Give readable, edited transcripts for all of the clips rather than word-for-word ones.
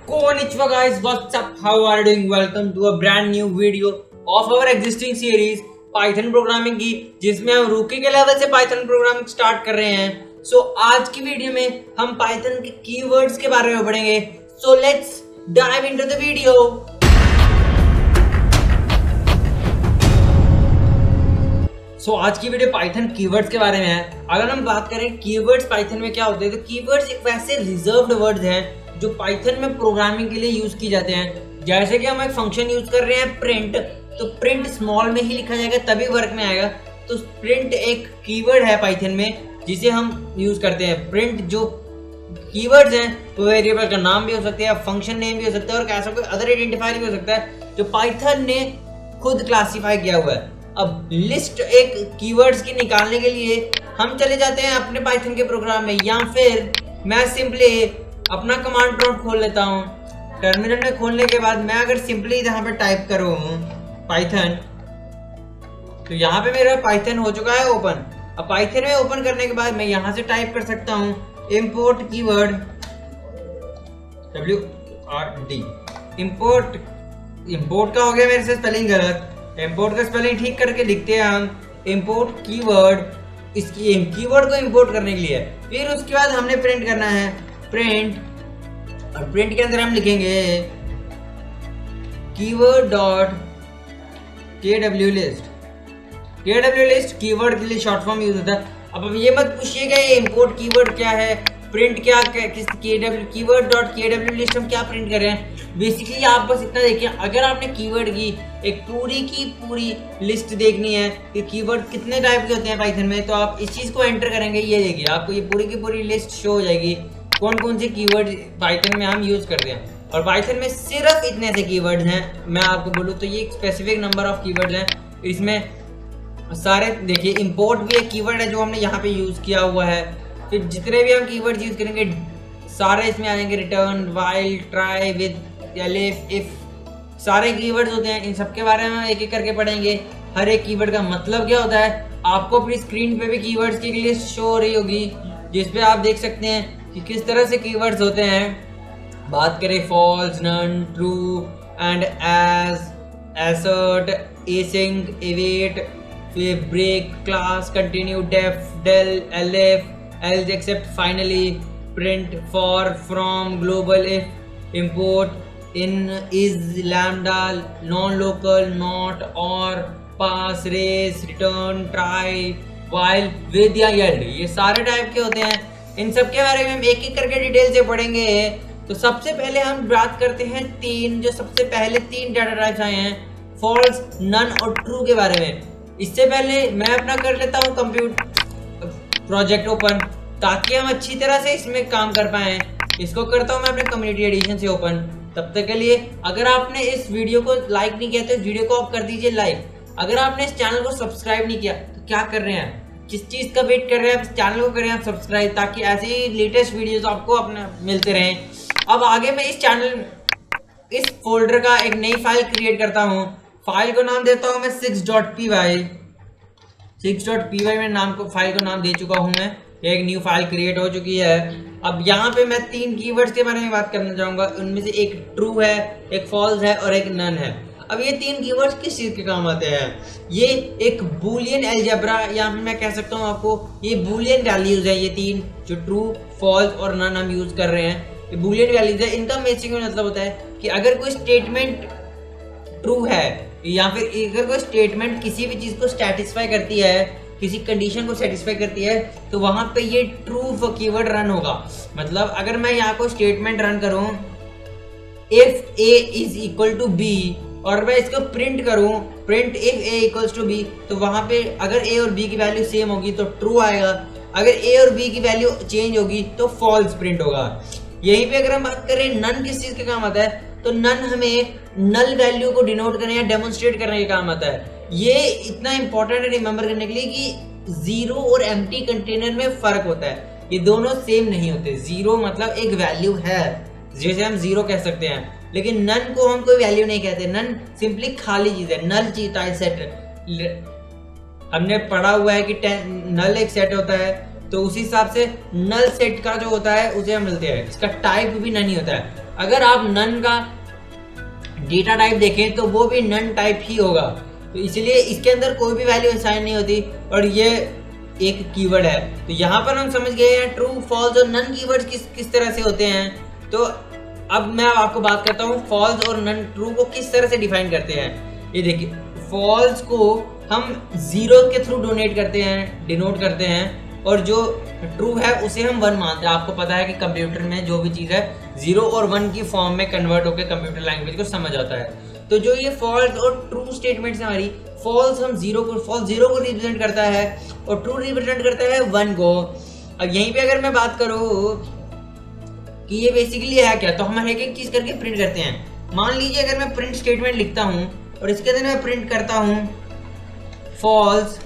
Konnichiwa guys, what's up? How are you doing? Welcome to a brand new video of our existing series Python programming की, जिसमें हम रूकी के level से Python programming start कर रहे हैं। सो आज की वीडियो में हम Python के कीवर्ड्स के बारे में पढ़ेंगे। So let's dive into the video. So आज की वीडियो पाइथन कीवर्ड्स के बारे में है। अगर हम बात करें कीवर्ड्स पाइथन में क्या होते हैं, तो कीवर्ड्स एक वैसे रिजर्व्ड वर्ड्स हैं जो पाइथन में प्रोग्रामिंग के लिए यूज की जाते हैं। जैसे कि हम एक फंक्शन यूज कर रहे हैं प्रिंट, तो प्रिंट स्मॉल में ही लिखा जाएगा तभी वर्क में आएगा। तो प्रिंट एक कीवर्ड है पाइथन में जिसे हम यूज करते हैं। प्रिंट जो कीवर्ड्स हैं वो वेरिएबल का नाम भी हो सकता है, फंक्शन नेम भी हो सकता है और ऐसा कोई अदर आइडेंटिफायर भी हो सकता है जो पाइथन ने खुद क्लासीफाई किया हुआ है। अब लिस्ट एक कीवर्ड्स की निकालने के लिए हम चले जाते हैं अपने पाइथन के प्रोग्राम में, या फिर मैं सिंपली अपना कमांड प्रॉम्प्ट खोल लेता हूँ। टर्मिनल में खोलने के बाद मैं अगर सिंपली यहाँ पे टाइप करूँ पाइथन, तो यहाँ पे मेरा पाइथन हो चुका है ओपन। अब पाइथन में ओपन करने के बाद मैं यहाँ से टाइप कर सकता हूँ इंपोर्ट कीवर्ड WRD। इंपोर्ट का हो गया मेरे से स्पेलिंग गलत, इंपोर्ट का स्पेलिंग ठीक करके लिखते हैं हम इंपोर्ट कीवर्ड। इसकी कीवर्ड को इंपोर्ट करने के लिए फिर उसके बाद हमने प्रिंट करना है प्रिंट, और प्रिंट के अंदर हम लिखेंगे keyword dot KW list keyword के लिए शॉर्ट फॉर्म यूज होता है। अब ये मत पूछिएगा ये इंपोर्ट कीवर्ड क्या है, प्रिंट क्या किस कीवर्ड डॉट KW लिस्ट हम क्या प्रिंट कर रहे हैं। बेसिकली आप बस इतना देखिए, अगर आपने कीवर्ड की एक पूरी की पूरी लिस्ट देखनी है कि कीवर्ड कितने टाइप के होते हैं पाइथन में, तो आप इस चीज को एंटर करेंगे। ये देखिए आपको ये पूरी की पूरी लिस्ट शो हो जाएगी कौन कौन से कीवर्ड पाइथन में हम यूज करते हैं। और पाइथन में सिर्फ इतने से कीवर्ड्स हैं, मैं आपको बोलूँ तो ये एक स्पेसिफिक नंबर ऑफ कीवर्ड्स हैं। इसमें सारे देखिए इंपोर्ट भी एक कीवर्ड है जो हमने यहाँ पे यूज किया हुआ है। फिर जितने भी हम कीवर्ड यूज करेंगे सारे इसमें आ जाएंगे, return, while, try, with, elif, if, सारे कीवर्ड्स होते हैं। इन सब के बारे में एक एक करके पढ़ेंगे। हर एक कीवर्ड का मतलब क्या होता है। आपको अपनी स्क्रीन पे भी कीवर्ड्स की लिस्ट शो हो रही होगी जिसपे आप देख सकते हैं कि किस तरह से कीवर्ड्स होते हैं। बात करें false, none, true and as, assert, async, await, फिर break, class, continue, def, del, elif, else, except, finally, print, for, from, global, if, import, in, is, lambda, nonlocal, not, और, pass, raise, return, try, while, with या yield, ये सारे type के होते हैं। इन सब के बारे में हम एक एक करके डिटेल से पढ़ेंगे। तो सबसे पहले हम बात करते हैं जो सबसे पहले तीन डाटा टाइप्स आए हैं, फॉल्स, नन और ट्रू के बारे में। इससे पहले मैं अपना कर लेता हूँ कंप्यूटर प्रोजेक्ट ओपन, ताकि हम अच्छी तरह से इसमें काम कर पाएं। इसको करता हूँ मैं अपने कम्युनिटी एडिशन से ओपन। तब तक के लिए अगर आपने इस वीडियो को लाइक नहीं किया तो वीडियो को आप कर दीजिए लाइक। अगर आपने इस चैनल को सब्सक्राइब नहीं किया तो क्या कर रहे हैं, किस चीज़ का वेट कर रहे हैं, इस चैनल को करें आप सब्सक्राइब, ताकि ऐसे ही लेटेस्ट वीडियोस आपको अपने मिलते रहें। अब आगे मैं इस फोल्डर का एक नई फाइल क्रिएट करता हूँ। फाइल को नाम देता हूँ मैं 6.py में फाइल को नाम दे चुका हूँ मैं। एक न्यू फाइल क्रिएट हो चुकी है। अब यहाँ पे मैं तीन कीवर्ड्स के बारे में बात करना चाहूँगा। उनमें से एक ट्रू है, एक फॉल्स है और एक नन है। अब ये तीन कीवर्ड्स किस चीज़ के काम आते हैं, ये एक बूलियन अलजेब्रा, या फिर मैं कह सकता हूँ आपको ये बूलियन वैल्यूज है। ये तीन जो ट्रू, फॉल्स और नन हम यूज कर रहे हैं, ये बूलियन वैल्यूज है। इनका बेसिक मतलब होता है कि अगर कोई स्टेटमेंट ट्रू है या फिर अगर कोई स्टेटमेंट किसी भी चीज़ को सेटिस्फाई करती है, किसी कंडीशन को सेटिस्फाई करती है, तो वहां पे ये ट्रू कीवर्ड रन होगा। मतलब अगर मैं यहाँ को स्टेटमेंट रन करूं if A is equal to B और मैं इसको प्रिंट करूं print if A equals to B, तो वहां पे अगर A और B की वैल्यू सेम होगी तो ट्रू आएगा। अगर A और B की वैल्यू चेंज होगी तो फॉल्स प्रिंट होगा। यहीं पे अगर हम बात करें नन किस चीज के काम आता है, तो नन हमें नल वैल्यू को डिनोट करने या डेमोन्स्ट्रेट करने के काम आता है। ये इतना इंपॉर्टेंट है रिमेंबर करने के लिए कि जीरो और एम्प्टी कंटेनर में फर्क होता है, ये दोनों सेम नहीं होते। जीरो मतलब एक वैल्यू है, जैसे हम जीरो कह सकते हैं, लेकिन नन को हम कोई वैल्यू नहीं कहते। नन सिंपली खाली चीज है, नल चीज टाइप सेट। हमने पढ़ा हुआ है कि नल एक सेट होता है, तो उसी हिसाब से नल सेट का जो होता है उसे हम मिलते हैं, इसका टाइप भी नन ही होता है। अगर आप नन का डेटा टाइप देखें तो वो भी नन टाइप ही होगा, तो इसलिए इसके अंदर कोई भी वैल्यू असाइन नहीं होती और ये एक कीवर्ड है। तो यहाँ पर हम समझ गए हैं ट्रू, फॉल्स और नन कीवर्ड्स किस तरह से होते हैं। तो अब मैं आपको बात करता हूँ फॉल्स और नन ट्रू को किस तरह से डिफाइन करते हैं। ये देखिए, फॉल्स को हम जीरो के थ्रू डिनोट करते हैं और जो ट्रू है उसे हम 1 मानते हैं। आपको पता है कि कंप्यूटर में जो भी चीज़ है 0 और 1 की फॉर्म में कन्वर्ट होकर कंप्यूटर लैंग्वेज को समझ आता है। तो जो ये फॉल्स और ट्रू स्टेटमेंट्स हैं हमारी, फॉल्स जीरो को रिप्रेजेंट करता है और ट्रू रिप्रेजेंट करता है 1 को। अब यहीं पे अगर मैं बात करूँ कि ये बेसिकली है क्या, तो हम एक एक चीज़ करके प्रिंट करते हैं। मान लीजिए अगर मैं प्रिंट स्टेटमेंट लिखता हूँ और इसके अंदर मैं प्रिंट करता हूँ फॉल्स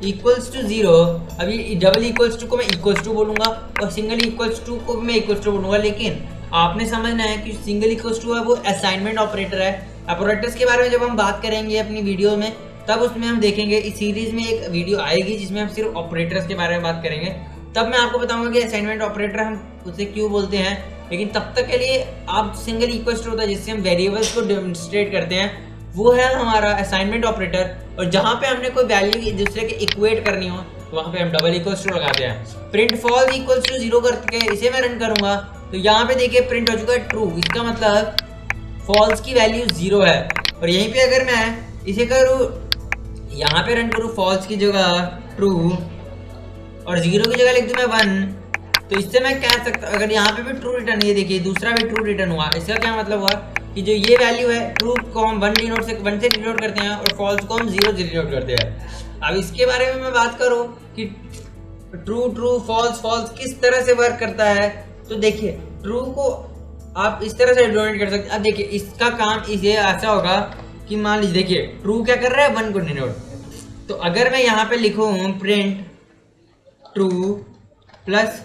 इक्वल्स टू 0। अभी डबल इक्वल्स टू को मैं इक्वल्स टू बोलूंगा और सिंगल इक्वल्स टू को भी मैं इक्वल्स टू बोलूंगा, लेकिन आपने समझना है कि सिंगल इक्वल्स टू है वो असाइनमेंट ऑपरेटर है। ऑपरेटर्स के बारे में जब हम बात करेंगे अपनी वीडियो में तब उसमें हम देखेंगे, इस सीरीज में एक वीडियो आएगी जिसमें हम सिर्फ ऑपरेटर्स के बारे में बात करेंगे, तब मैं आपको बताऊंगा कि असाइनमेंट ऑपरेटर हम उसे क्यों बोलते हैं। लेकिन तब तक के लिए आप सिंगल इक्वल्स टू होता है जिससे हम वेरिएबल्स को डेमोन्स्ट्रेट करते हैं, वो है हमारा असाइनमेंट ऑपरेटर। और जहाँ पे हमने कोई वैल्यू एक दूसरे के इक्वेट करनी हो तो वहाँ पे हम डबल इक्वल्स टू लगाते हैं। प्रिंट फॉल्स इक्वल्स टू 0 करके इसे मैं रन करूंगा तो यहाँ पे देखिए प्रिंट हो चुका है ट्रू। इसका मतलब फॉल्स की वैल्यू 0 है। और यहीं पे अगर मैं इसे करूँ, यहाँ पे रन करूँ फॉल्स की जगह ट्रू और 0 की जगह लिख दूँ मैं 1, तो इससे मैं कह सकता हूँ अगर यहाँ पे भी ट्रू रिटर्न, ये देखिए दूसरा भी ट्रू रिटर्न हुआ, इसका क्या मतलब हुआ कि जो ये वैल्यू है ट्रू को हम 1 से डिनोट करते हैं और फॉल्स को हम 0 से डिनोट करते हैं। अब इसके बारे में मैं बात करूँ कि ट्रू फॉल्स किस तरह से वर्क करता है, तो देखिए ट्रू को आप इस तरह से डिनोट कर सकते हैं। अब देखिए इसका काम इसे ऐसा होगा कि मान लीजिए देखिए ट्रू क्या कर रहा है 1 को डिनोट, तो अगर मैं यहाँ पे लिखूँ प्रिंट ट्रू प्लस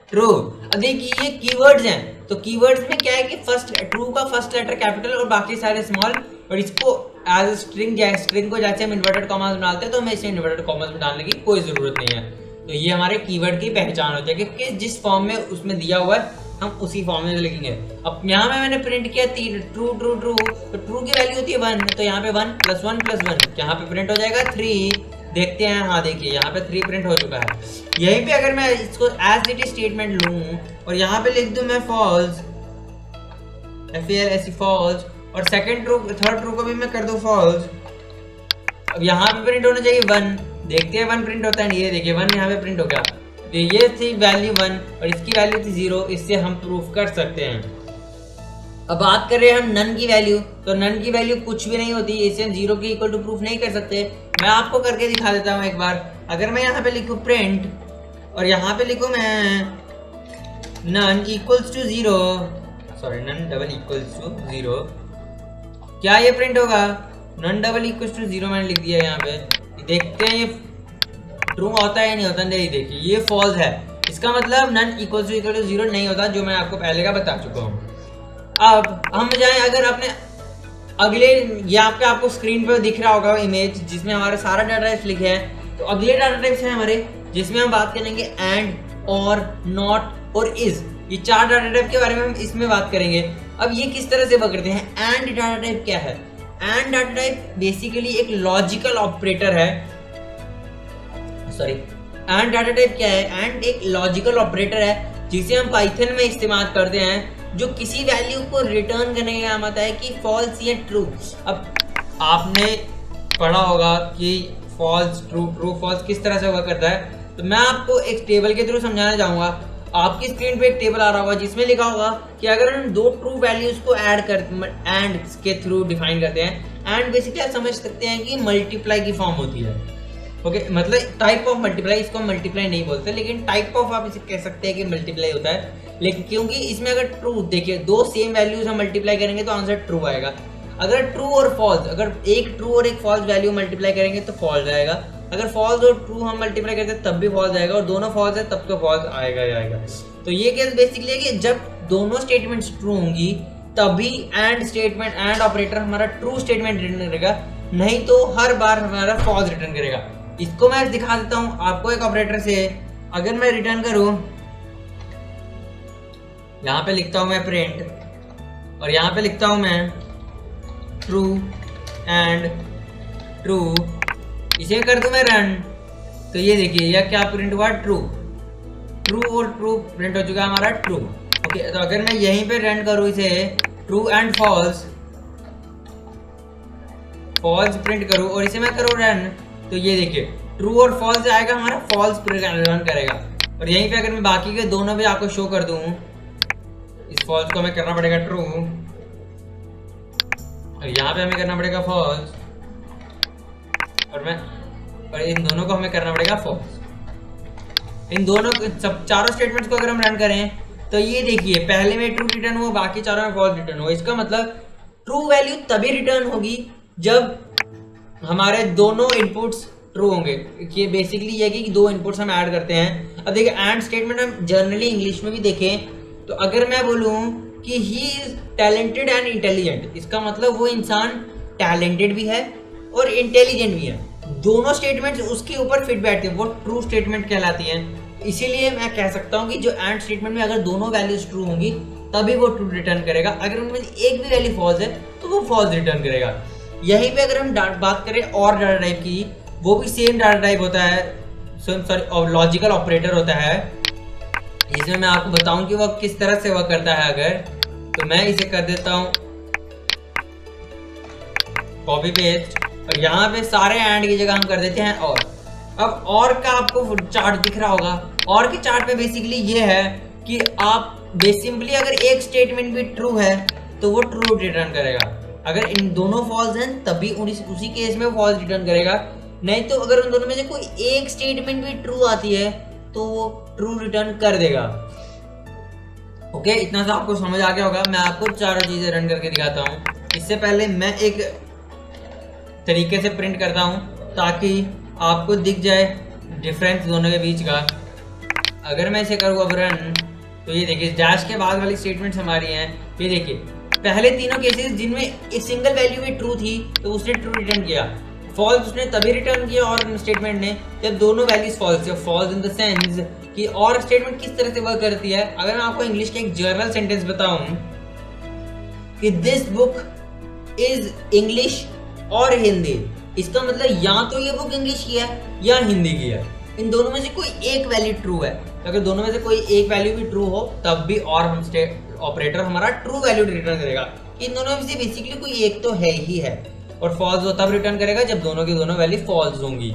ट्रू। अब देखिए ये कीवर्ड्स हैं, तो कीवर्ड्स में क्या है कि ट्रू का फर्स्ट लेटर कैपिटल और बाकी सारे स्मॉल, और इसको एज स्ट्रिंग को जैसे हम इन्वर्टेड कॉमास में डालते हैं तो हमें इसे इन्वर्टेड कॉमास में डालने की कोई जरूरत नहीं है। तो ये हमारे कीवर्ड की पहचान होती है कि जिस फॉर्म में उसमें दिया हुआ है हम उसी फॉर्म में लिखेंगे। अब यहाँ में मैंने प्रिंट किया ट्रू, तो ट्रू की वैल्यू होती है 1, तो यहाँ पे 1 + 1 + 1 यहाँ पे प्रिंट हो जाएगा 3। देखते हैं, हाँ देखिए यहाँ पे 3 प्रिंट हो चुका है। यहीं पे अगर मैं इसको एज इट इज स्टेटमेंट लूँ और यहाँ पे लिख दूँ मैं फॉल्स, फॉल्स, और थर्ड ट्रू को भी मैं कर दूँ फॉल्स। अब यहाँ पे प्रिंट होना चाहिए 1, देखते हैं 1 प्रिंट होता है नहीं, ये देखिए 1 यहाँ पे प्रिंट हो गया। तो ये थी वैल्यू 1 और इसकी वैल्यू थी 0, इससे हम प्रूफ कर सकते हैं। अब बात कर रहे हैं हम नन की वैल्यू, तो नन की वैल्यू कुछ भी नहीं होती, इसे हम 0 के इक्वल टू प्रूफ नहीं कर सकते। मैं आपको करके दिखा देता हूँ एक बार। अगर मैं यहाँ पे लिखूँ प्रिंट और यहाँ पे लिखूँ मैं none equals to 0, sorry none double equals to 0, क्या ये प्रिंट होगा? नन डबल इक्वल्स टू 0 मैंने लिख दिया यहाँ पे। देखते हैं ये ट्रू होता है या नहीं होता। नहीं, देखिए ये फॉल्स है, इसका मतलब नन इक्वल्स टू 0 नहीं होता, जो मैं आपको पहले का बता चुका हूँ। अब हम जाएं, अगर आपने अगले यहाँ पे आपको स्क्रीन पर दिख रहा होगा इमेज जिसमें हमारे सारा डाटा टाइप्स लिखे हैं, तो अगले डाटा टाइप्स हैं हमारे जिसमें हम बात करेंगे एंड, और, नॉट और इज। ये 4 डाटा टाइप के बारे में हम इसमें बात करेंगे। अब ये किस तरह से वर्क करते हैं? एंड डाटा टाइप क्या है? एंड डाटा टाइप बेसिकली एक लॉजिकल ऑपरेटर है। सॉरी, एंड डाटा टाइप क्या है? एंड एक लॉजिकल ऑपरेटर है जिसे हम पाइथन में इस्तेमाल करते हैं, जो किसी वैल्यू को रिटर्न करने का काम आता है कि फॉल्स या ट्रू। अब आपने पढ़ा होगा कि फॉल्स ट्रू फॉल्स किस तरह से वर्क करता है, तो मैं आपको एक टेबल के थ्रू समझाना चाहूँगा। आपकी स्क्रीन पे एक टेबल आ रहा होगा जिसमें लिखा होगा कि अगर हम 2 ट्रू वैल्यूज को एंड के थ्रू डिफाइन करते हैं, एंड बेसिकली आप समझ सकते हैं कि मल्टीप्लाई की फॉर्म होती है। ओके, मतलब टाइप ऑफ मल्टीप्लाई, इसको मल्टीप्लाई नहीं बोलते लेकिन टाइप ऑफ आप इसे कह सकते हैं कि मल्टीप्लाई होता है। लेकिन क्योंकि इसमें अगर ट्रू, देखिए 2 सेम वैल्यूज हम मल्टीप्लाई करेंगे तो आंसर ट्रू आएगा। अगर ट्रू और फॉल्स, अगर एक ट्रू और एक फॉल्स वैल्यू मल्टीप्लाई करेंगे तो फॉल्स आएगा। अगर फॉल्स और ट्रू हम मल्टीप्लाई करते हैं तब भी फॉल्स आएगा, और दोनों फॉल्स है तब तो फॉल्स आएगा ही आएगा। तो ये केस बेसिकली है कि जब दोनों स्टेटमेंट्स ट्रू होंगी तभी एंड स्टेटमेंट, एंड ऑपरेटर हमारा ट्रू स्टेटमेंट रिटर्न करेगा, नहीं तो हर बार हमारा फॉल्स रिटर्न करेगा। इसको मैं दिखा देता हूँ आपको एक ऑपरेटर से। अगर मैं रिटर्न करूँ यहाँ पे लिखता हूँ मैं प्रिंट, और यहाँ पे लिखता हूँ मैं ट्रू एंड ट्रू, इसे कर दूँ मैं रन। तो ये देखिए यह क्या प्रिंट हुआ, ट्रू। ट्रू और ट्रू प्रिंट हो चुका है हमारा ट्रू। ओके, तो अगर मैं यहीं पे रन करूँ इसे, true and false, false print करूँ और इसे मैं करूँ रन, तो ये देखिए ट्रू और फॉल्स आएगा, हमारा फॉल्स रन करेगा। और यहीं पे अगर मैं बाकी के दोनों भी आपको शो कर दूं, इस फॉल्स को हमें करना पड़ेगा ट्रू और यहाँ पे हमें करना पड़ेगा फॉल्स, और इन दोनों को हमें करना पड़ेगा फॉल्स। इन दोनों सब चारों स्टेटमेंट्स को अगर हम रन करें तो ये देखिए पहले में ट्रू रिटर्न हुआ, बाकी चारों में फॉल्स रिटर्न हुआ। इसका मतलब ट्रू वैल्यू तभी रिटर्न होगी जब हमारे दोनों इनपुट्स ट्रू होंगे। ये बेसिकली ये है कि दो इनपुट्स हम ऐड करते हैं। अब देखिए एंड स्टेटमेंट हम जनरली इंग्लिश में भी देखें तो अगर मैं बोलूँ कि he is talented and intelligent, इसका मतलब वो इंसान टैलेंटेड भी है और इंटेलिजेंट भी है। दोनों स्टेटमेंट्स उसके ऊपर फिट बैठते हैं, वो ट्रू स्टेटमेंट कहलाती हैं। इसीलिए मैं कह सकता हूँ कि जो एंड स्टेटमेंट में अगर दोनों वैल्यूज ट्रू होंगी तभी वो ट्रू रिटर्न करेगा, अगर उनमें एक भी वैल्यू फॉल्स है तो वो फॉल्स रिटर्न करेगा। यहीं पे अगर हम बात करें और डाटा टाइप की, वो भी सेम डाटा टाइप होता है, सॉरी लॉजिकल ऑपरेटर होता है। इसमें मैं आपको बताऊं कि वो किस तरह से वर्क करता है। अगर तो मैं इसे कर देता हूं कॉपी पेस्ट, और यहाँ पे सारे एंड की जगह हम कर देते हैं और। अब और का आपको चार्ट दिख रहा होगा, और के चार्ट पे बेसिकली ये है कि आप सिंपली अगर एक स्टेटमेंट भी ट्रू है तो वो ट्रू रिटर्न करेगा, अगर इन दोनों फॉल्स हैं तभी उसी केस में फॉल्स रिटर्न करेगा, नहीं तो अगर उन दोनों में से कोई एक स्टेटमेंट भी ट्रू आती है तो वो ट्रू रिटर्न कर देगा। ओके, इतना सा आपको समझ आ गया होगा। मैं आपको चारों चीजें रन करके दिखाता हूँ। इससे पहले मैं एक तरीके से प्रिंट करता हूँ ताकि आपको दिख जाए डिफरेंस दोनों के बीच का। अगर मैं इसे करूँ अब रन, तो ये देखिए डैश के बाद वाली स्टेटमेंट्स हमारी हैं। ये देखिए पहले तीनों केसेस जिनमें एक सिंगल वैल्यू भी ट्रू थी तो उसने ट्रू रिटर्न किया, फॉल्स उसने तभी रिटर्न किया और स्टेटमेंट ने जब दोनों वैल्यूज फॉल्स थे। फॉल्स इन द सेंस कि और स्टेटमेंट किस तरह से वर्क करती है। अगर मैं आपको इंग्लिश का एक जर्नल सेंटेंस बताऊं कि दिस बुक इज इंग्लिश और हिंदी, इसका मतलब या तो ये बुक इंग्लिश की है या हिंदी की है। इन दोनों में से कोई एक वैल्यू ट्रू है, तो अगर दोनों में से कोई एक वैल्यू भी ट्रू हो तब भी और हम ऑपरेटर हमारा ट्रू वैल्यू रिटर्न करेगा। इन दोनों में से बेसिकली कोई एक तो है ही है, और फॉल्स वो तब रिटर्न करेगा जब दोनों की दोनों वैल्यू फॉल्स होंगी।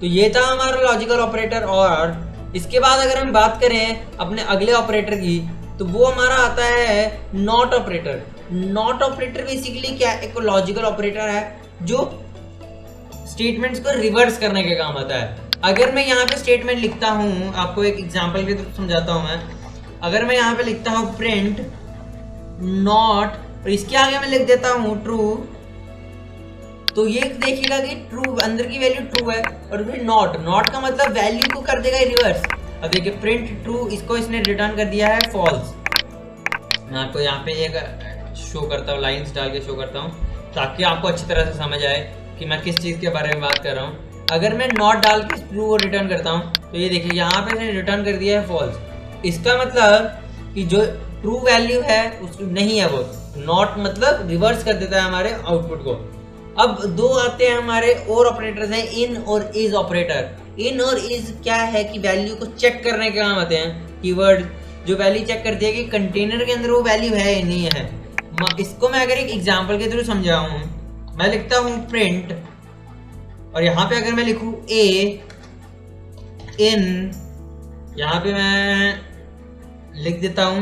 तो ये था हमारा लॉजिकल ऑपरेटर। और इसके बाद अगर हम बात करें अपने अगले ऑपरेटर की, तो वो हमारा आता है not operator. Not operator basically क्या है, एक लॉजिकल ऑपरेटर है जो स्टेटमेंट्स को रिवर्स करने के काम आता है। अगर मैं यहाँ पे स्टेटमेंट लिखता हूँ, आपको एक एग्जांपल के थ्रू समझाता हूँ मैं। अगर मैं यहाँ पे लिखता हूँ प्रिंट नॉट और इसके आगे मैं लिख देता हूँ ट्रू, तो ये देखिएगा कि ट्रू अंदर की वैल्यू ट्रू है और फिर नॉट का मतलब वैल्यू को कर देगा रिवर्स। अब देखिए प्रिंट ट्रू, इसको इसने रिटर्न कर दिया है फॉल्स। मैं आपको यहाँ पे एक शो करता हूँ, लाइंस डाल के शो करता हूँ ताकि आपको अच्छी तरह से समझ आए कि मैं किस चीज़ के बारे में बात कर रहा हूँ। अगर मैं नॉट डाल के ट्रू को रिटर्न करता हूँ तो ये देखिए यहाँ पे इसने रिटर्न कर दिया है फॉल्स। इसका मतलब कि जो ट्रू वैल्यू है उस नहीं है, वो नॉट मतलब रिवर्स कर देता है हमारे आउटपुट को। अब दो आते हैं हमारे और ऑपरेटर्स हैं, इन और इज ऑपरेटर। इन और इज क्या है कि वैल्यू को चेक करने के काम आते हैं। कीवर्ड जो वैल्यू चेक करती है कि कंटेनर के अंदर वो वैल्यू है या नहीं है। इसको मैं अगर एक एग्जांपल के थ्रू समझाऊं, मैं लिखता हूं प्रिंट और यहाँ पे अगर मैं लिखूं ए इन, यहाँ पे मैं लिख देता हूं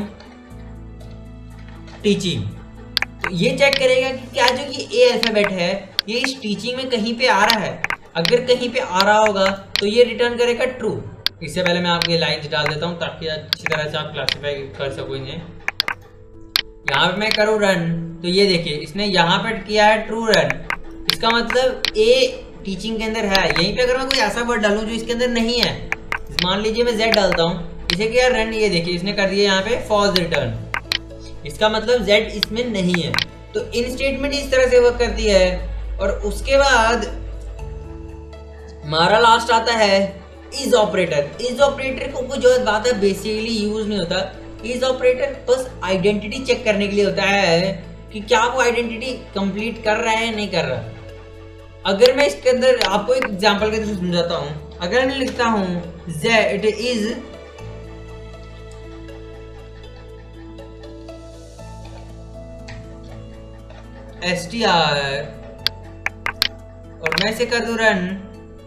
टीचिंग, तो ये चेक करेगा कि क्या जो ये ए अल्फाबेट है ये इस टीचिंग में कहीं पे आ रहा है। अगर कहीं पे आ रहा होगा तो ये रिटर्न करेगा ट्रू। इससे पहले मैं आपको ये लाइन्स डाल देता हूँ ताकि अच्छी तरह से आप क्लासीफाई कर सको इन्हें। यहाँ पे मैं करूँ रन, तो ये देखिए इसने यहाँ पे किया है ट्रू रन। इसका मतलब ए टीचिंग के अंदर है। यहीं पे अगर मैं कोई ऐसा वर्ड डालूं जो इसके अंदर नहीं है, मान लीजिए मैं z डालता हूँ, इसे किया रन, ये देखिए इसने कर दिया यहाँ पे फॉल्स रिटर्न। इसका मतलब z इसमें नहीं है। तो इन स्टेटमेंट इस तरह से वर्क करती है। और उसके बाद हमारा लास्ट आता है इज ऑपरेटर। इज ऑपरेटर को कोई जो बात है बेसिकली यूज नहीं होता। इज ऑपरेटर बस आइडेंटिटी चेक करने के लिए होता है कि क्या वो आइडेंटिटी कंप्लीट कर रहा है या नहीं कर रहा। अगर मैं इसके अंदर आपको एक एग्जांपल के थ्रू समझाता हूं, अगर मैं लिखता हूं z इज str और मैं इसे कर दूं रन,